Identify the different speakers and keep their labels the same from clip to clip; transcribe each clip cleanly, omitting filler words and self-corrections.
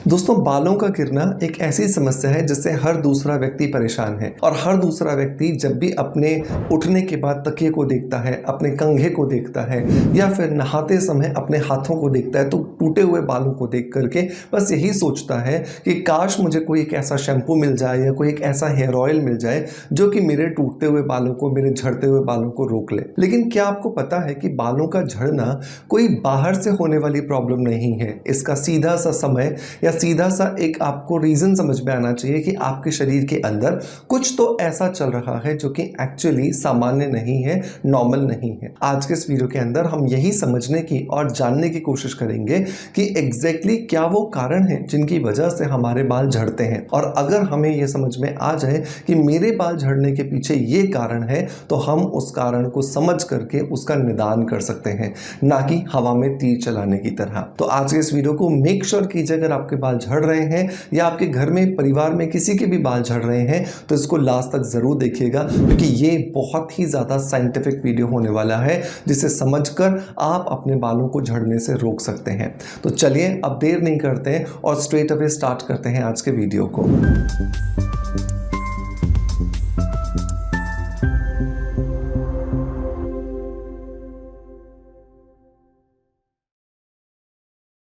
Speaker 1: दोस्तों, बालों का गिरना एक ऐसी समस्या है जिससे हर दूसरा व्यक्ति परेशान है और हर दूसरा व्यक्ति जब भी अपने उठने के बाद तकिए को देखता है, अपने कंघे को देखता है या फिर नहाते समय अपने हाथों को देखता है तो टूटे हुए बालों को देख करके बस यही सोचता है कि काश मुझे कोई एक ऐसा शैम्पू मिल जाए या कोई एक ऐसा हेयर ऑयल मिल जाए जो कि मेरे टूटते हुए बालों को, मेरे झड़ते हुए बालों को रोक ले। लेकिन क्या आपको पता है कि बालों का झड़ना कोई बाहर से होने वाली प्रॉब्लम नहीं है। इसका सीधा सा समय या सीधा सा एक आपको रीजन समझ में आना चाहिए कि आपके शरीर के अंदर कुछ तो ऐसा चल रहा है जो कि एक्चुअली सामान्य नहीं है, नॉर्मल नहीं है। आज के इस वीडियो के अंदर हम यही समझने की और जानने की कोशिश करेंगे कि एग्जैक्टली क्या वो कारण है जिनकी वजह से हमारे बाल झड़ते हैं। और अगर हमें यह समझ में आ जाए कि मेरे बाल झड़ने के पीछे ये कारण है तो हम उस कारण को समझ करके उसका निदान कर सकते हैं, ना कि हवा में तीर चलाने की तरह। तो आज के इस वीडियो को मेक श्योर कीजिए, अगर आपके बाल झड़ रहे हैं या आपके घर में परिवार में किसी के भी बाल झड़ रहे हैं तो इसको लास्ट तक जरूर देखिएगा, क्योंकि ये बहुत ही ज्यादा साइंटिफिक वीडियो होने वाला है जिसे समझकर आप अपने बालों को झड़ने से रोक सकते हैं। तो चलिए अब देर नहीं करते हैं और स्ट्रेट अवे स्टार्ट करते हैं आज के वीडियो को।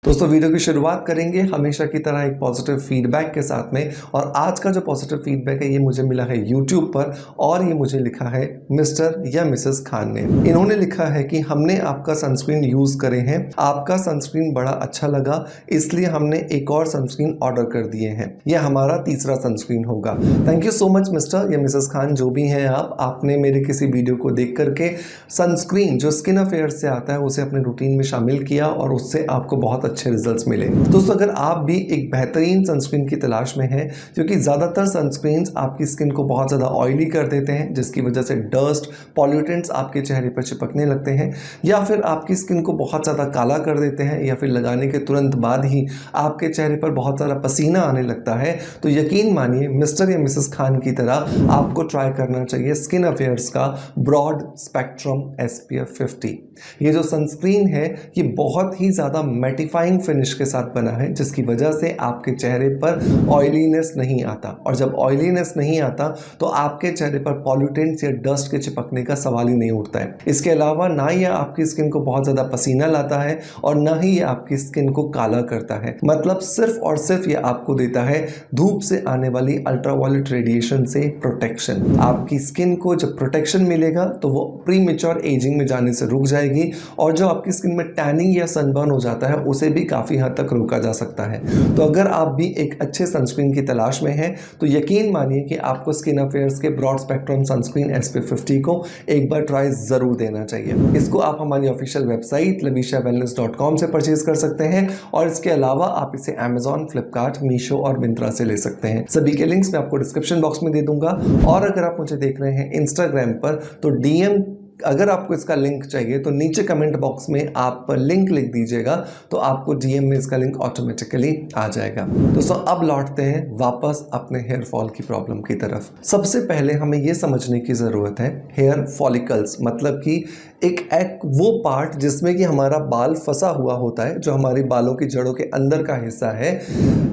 Speaker 1: दोस्तों, वीडियो की शुरुआत करेंगे हमेशा की तरह एक पॉजिटिव फीडबैक के साथ में। और आज का जो पॉजिटिव फीडबैक है ये मुझे मिला है यूट्यूब पर और ये मुझे लिखा है मिस्टर या मिसेस खान ने। इन्होंने लिखा है कि हमने आपका सनस्क्रीन यूज करे हैं, आपका सनस्क्रीन बड़ा अच्छा लगा, इसलिए हमने एक और सनस्क्रीन ऑर्डर कर दिए हैं। यह हमारा तीसरा सनस्क्रीन होगा। Thank you so much mister या मिसेस खान, जो भी हैं आपने मेरे किसी वीडियो को देख करके सनस्क्रीन जो स्किन अफेयर से आता है उसे अपने रूटीन में शामिल किया और उससे आपको बहुत अच्छे रिजल्ट्स मिले। दोस्तों, अगर आप भी एक बेहतरीन सनस्क्रीन की तलाश में हैं, क्योंकि ज्यादातर सनस्क्रीन्स आपकी स्किन को बहुत ज्यादा ऑयली कर देते हैं जिसकी वजह से डस्ट, पॉल्यूटेंट्स आपके चेहरे पर चिपकने लगते हैं, या फिर आपकी स्किन को बहुत ज्यादा काला कर देते हैं, या फिर लगाने के तुरंत बाद ही आपके चेहरे पर बहुत सारा पसीना आने लगता है, तो यकीन मानिए मिस्टर या मिसेस खान की तरह आपको ट्राई करना चाहिए स्किन अफेयर्स का ब्रॉड स्पेक्ट्रम SPF 50। ये जो सनस्क्रीन है ये बहुत ही ज्यादा मैटिफाइंग फिनिश के साथ बना है जिसकी वजह से आपके चेहरे पर ऑयलीनेस नहीं आता, और जब ऑयलीनेस नहीं आता तो आपके चेहरे पर पॉल्यूटेंट्स या डस्ट के चिपकने का सवाल ही नहीं उठता है। इसके अलावा ना ही आपकी स्किन को बहुत ज्यादा पसीना लाता है और ना ही ये आपकी स्किन को काला करता है। मतलब सिर्फ और सिर्फ ये आपको देता है धूप से आने वाली अल्ट्रावायलेट रेडिएशन से प्रोटेक्शन। आपकी स्किन को जब प्रोटेक्शन मिलेगा तो वो प्रीमेच्योर एजिंग में जाने से रुक जाएगी, और जो आपकी स्किन में टैनिंग या सनबर्न हो जाता है उसे भी काफी हद तक रोका जा सकता है। तो अगर आप भी एक अच्छे सनस्क्रीन की तलाश में हैं तो यकीन मानिए कि आपको स्किन अफेयर्स के ब्रॉड स्पेक्ट्रम सनस्क्रीन SPF 50 को एक बार ट्राई जरूर देना चाहिए। इसको आप हमारी ऑफिशियल वेबसाइट lavishavellness.com से परचेज कर सकते हैं, और इसके अलावा आप इसे Amazon, Flipkart, मीशो और मिंत्रा से ले सकते हैं। सभी के लिंक्स मैं आपको डिस्क्रिप्शन बॉक्स में दे दूंगा। और अगर आप मुझे देख रहे हैं इंस्टाग्राम पर तो DM, अगर आपको इसका लिंक चाहिए तो नीचे कमेंट बॉक्स में आप लिंक लिख दीजिएगा तो आपको DM में इसका लिंक ऑटोमेटिकली आ जाएगा। दोस्तों, अब लौटते हैं वापस अपने हेयर फॉल की प्रॉब्लम की तरफ। सबसे पहले हमें यह समझने की जरूरत है हेयर फॉलिकल्स, मतलब कि एक वो पार्ट जिसमें कि हमारा बाल फंसा हुआ होता है, जो हमारी बालों की जड़ों के अंदर का हिस्सा है,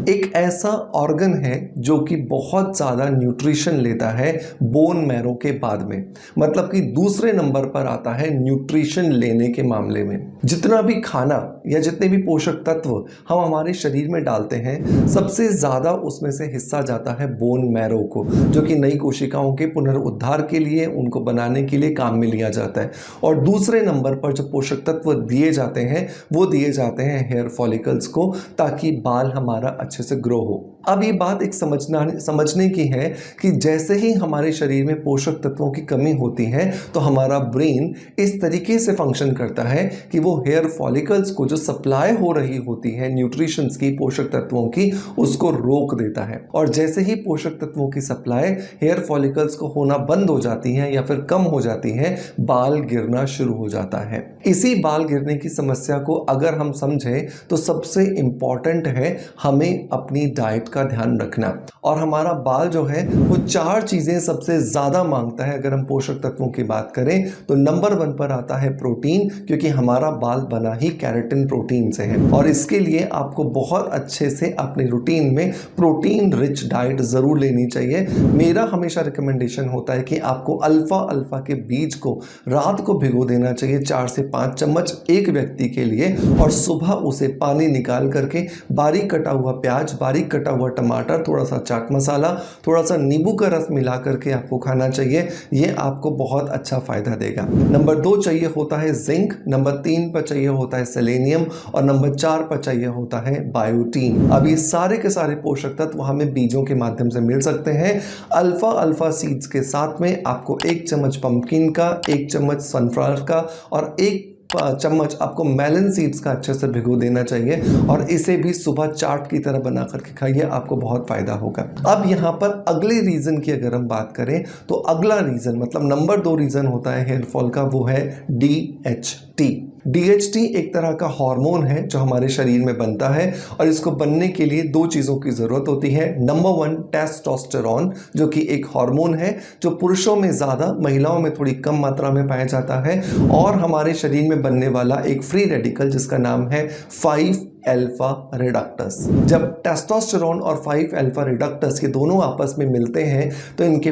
Speaker 1: एक ऐसा ऑर्गन है जो कि बहुत ज्यादा न्यूट्रिशन लेता है बोन मैरो के बाद में। मतलब कि दूसरे नंबर पर आता है न्यूट्रिशन लेने के मामले में। जितना भी खाना या जितने भी पोषक तत्व हम हमारे शरीर में डालते हैं सबसे ज्यादा उसमें से हिस्सा जाता है बोन मैरो को, जो कि नई कोशिकाओं के पुनरुद्धार के लिए, उनको बनाने के लिए काम में लिया जाता है। और दूसरे नंबर पर जो पोषक तत्व दिए जाते हैं वो दिए जाते हैं हेयर फॉलिकल्स को, ताकि बाल हमारा अच्छे से ग्रो हो। अब ये बात एक समझने की है कि जैसे ही हमारे शरीर में पोषक तत्वों की कमी होती है तो हमारा ब्रेन इस तरीके से फंक्शन करता है कि वो हेयर फॉलिकल्स को जो सप्लाई हो रही होती है न्यूट्रिशंस की, पोषक तत्वों की, उसको रोक देता है। और जैसे ही पोषक तत्वों की सप्लाई हेयर फॉलिकल्स को होना बंद हो जाती है या फिर कम हो जाती है, बाल गिरना शुरू हो जाता है। इसी बाल गिरने की समस्या को अगर हम समझें तो सबसे इंपॉर्टेंट है हमें अपनी डाइट का ध्यान रखना। और हमारा बाल जो है वो 4 चीजें सबसे ज्यादा मांगता है। अगर हम पोषक तत्वों की बात करें तो नंबर 1 पर आता है प्रोटीन, क्योंकि हमारा बाल बना ही केराटिन प्रोटीन से है। और इसके लिए आपको बहुत अच्छे से अपने रूटीन में प्रोटीन रिच डाइट ज़रूर लेनी चाहिए। मेरा हमेशा रिकमेंडेशन होता है कि आपको अल्फ़ा के बीज को रात को भिगो देना चाहिए 4 से 5 चम्मच एक व्यक्ति के लिए, और सुबह उसे पानी निकाल करके बारीक कटा हुआ प्याज, बारीक कटा हुआ टमाटर, थोड़ा सा चाट मसाला, थोड़ा सा नींबू का रस मिला करके आपको खाना चाहिए। ये आपको बहुत अच्छा फायदा देगा। नंबर 2 चाहिए होता है जिंक, नंबर 3 पर चाहिए होता है सेलेनियम, और नंबर 4 पर चाहिए होता है बायोटीन। अब ये सारे के सारे पोषक तत्व हमें बीजों के माध्यम से मिल सकते हैं। अल्फा सीड्स के साथ में आपको 1 चम्मच पंपकिन का, 1 चम्मच सनफ्लावर का और 1 चम्मच आपको मेलन सीड्स का अच्छे से भिगो देना चाहिए, और इसे भी सुबह चाट की तरह बना करके खाइए, आपको बहुत फायदा होगा। अब यहाँ पर अगले रीजन की अगर हम बात करें तो अगला रीजन मतलब नंबर 2 रीजन होता है हेयर फॉल का, वो है DHT। DHT एक तरह का हार्मोन है जो हमारे शरीर में बनता है, और इसको बनने के लिए 2 चीज़ों की ज़रूरत होती है। नंबर 1 टेस्टोस्टेरोन, जो कि एक हार्मोन है जो पुरुषों में ज़्यादा, महिलाओं में थोड़ी कम मात्रा में पाया जाता है, और हमारे शरीर में बनने वाला एक फ्री रेडिकल जिसका नाम है 5-अल्फा रिडक्टस। जब टेस्टोस्टेरोन और 5-अल्फा रिडक्टस के दोनों आपस में मिलते हैं तो इनके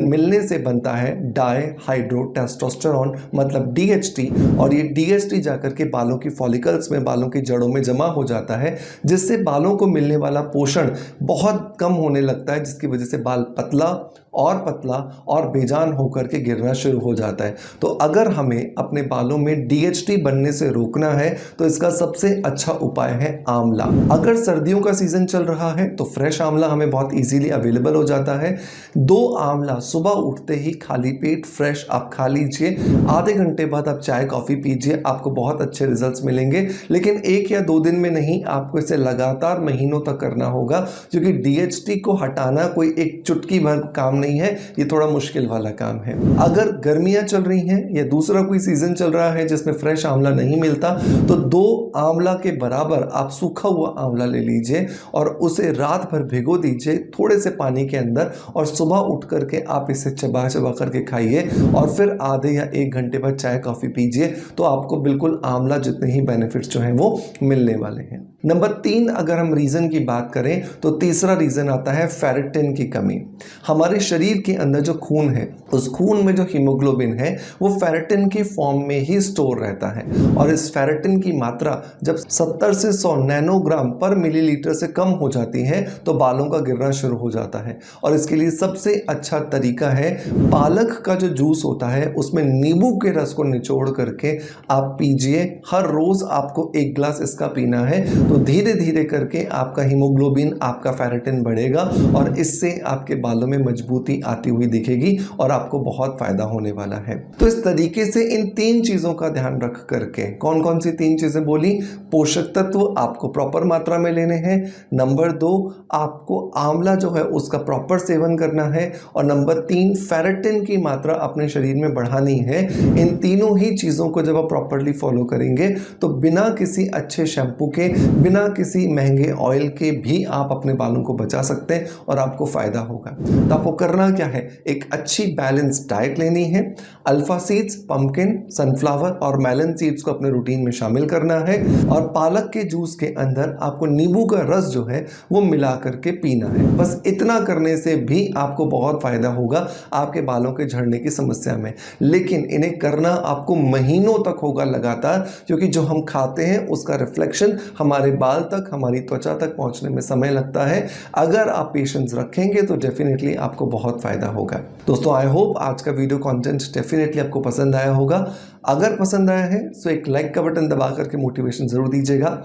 Speaker 1: मिलने से बनता है डाईहाइड्रोटेस्टोस्टेरोन मतलब DHT, और ये DHT जाकर के बालों की फॉलिकल्स में, बालों की जड़ों में जमा हो जाता है, जिससे बालों को मिलने वाला पोषण बहुत कम होने लगता है, जिसकी वजह से बाल पतला और बेजान होकर के गिरना शुरू हो जाता है। तो अगर हमें अपने बालों में DHT बनने से रोकना है तो इसका सबसे अच्छा उपाय है आंवला। अगर सर्दियों का सीजन चल रहा है तो फ्रेश आंवला हमें बहुत इजीली अवेलेबल हो जाता है। 2 आंवला सुबह उठते ही खाली पेट फ्रेश आप खा लीजिए, आधे घंटे बाद आप चाय कॉफ़ी पीजिए, आपको बहुत अच्छे रिजल्ट्स मिलेंगे। लेकिन 1 या 2 दिन में नहीं, आपको इसे लगातार महीनों तक करना होगा, क्योंकि DHT को हटाना कोई एक चुटकी भर काम नहीं है, ये थोड़ा मुश्किल वाला काम है। अगर गर्मियां चल रही हैं या दूसरा कोई सीजन चल रहा है जिसमें फ्रेश आंवला नहीं मिलता, तो 2 आंवला के बराबर आप सूखा हुआ आंवला ले लीजिए और उसे रात भर भिगो दीजिए थोड़े से पानी के अंदर, और सुबह उठ करके आप इसे चबा करके खाइए, और फिर आधे या 1 घंटे बाद चाय कॉफ़ी पीजिए, तो आपको बिल्कुल आंवला जितने ही बेनिफिट्स जो हैं वो मिलने वाले हैं। नंबर 3 अगर हम रीज़न की बात करें तो तीसरा रीज़न आता है फेरेटिन की कमी। हमारे शरीर के अंदर जो खून है, उस खून में जो हीमोग्लोबिन है वो फेरेटिन की फॉर्म में ही स्टोर रहता है, और इस फेरेटिन की मात्रा जब 70 से 100 नैनोग्राम पर मिलीलीटर से कम हो जाती है तो बालों का गिरना शुरू हो जाता है। और इसके लिए सबसे अच्छा तरीका है पालक का जो जूस होता है उसमें नींबू के रस को निचोड़ करके आप पीजिए। हर रोज़ आपको 1 ग्लास इसका पीना है, तो धीरे धीरे करके आपका हीमोग्लोबिन, आपका फेरेटिन बढ़ेगा, और इससे आपके बालों में मजबूती आती हुई दिखेगी और आपको बहुत फायदा होने वाला है। तो इस तरीके से इन 3 चीज़ों का ध्यान रख करके, कौन कौन सी 3 चीज़ें बोली? पोषक तत्व आपको प्रॉपर मात्रा में लेने हैं, नंबर 2 आपको आंवला जो है उसका प्रॉपर सेवन करना है, और नंबर 3 फेरेटिन की मात्रा अपने शरीर में बढ़ानी है। इन तीनों ही चीज़ों को जब आप प्रॉपरली फॉलो करेंगे तो बिना किसी अच्छे शैम्पू के, बिना किसी महंगे ऑयल के भी आप अपने बालों को बचा सकते हैं और आपको फ़ायदा होगा। तो आपको करना क्या है? एक अच्छी बैलेंस डाइट लेनी है, अल्फा सीड्स, पंपकिन, सनफ्लावर और मेलन सीड्स को अपने रूटीन में शामिल करना है, और पालक के जूस के अंदर आपको नींबू का रस जो है वो मिला करके पीना है। बस इतना करने से भी आपको बहुत फ़ायदा होगा आपके बालों के झड़ने की समस्या में। लेकिन इन्हें करना आपको महीनों तक होगा लगातार, क्योंकि जो हम खाते हैं उसका रिफ्लेक्शन हमारे बाल तक, हमारी त्वचा तक पहुंचने में समय लगता है। अगर आप पेशेंस रखेंगे तो डेफिनेटली आपको बहुत फ़ायदा होगा। दोस्तों, आई होप आज का वीडियो कंटेंट डेफिनेटली आपको पसंद आया होगा। अगर पसंद आया है तो एक लाइक का बटन दबा करके मोटिवेशन ज़रूर दीजिएगा।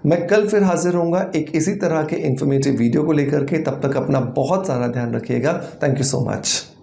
Speaker 1: मैं कल फिर हाजिर होऊंगा एक इसी तरह के इन्फॉर्मेटिव वीडियो को लेकर के। तब तक अपना बहुत सारा ध्यान रखिएगा। Thank you so much.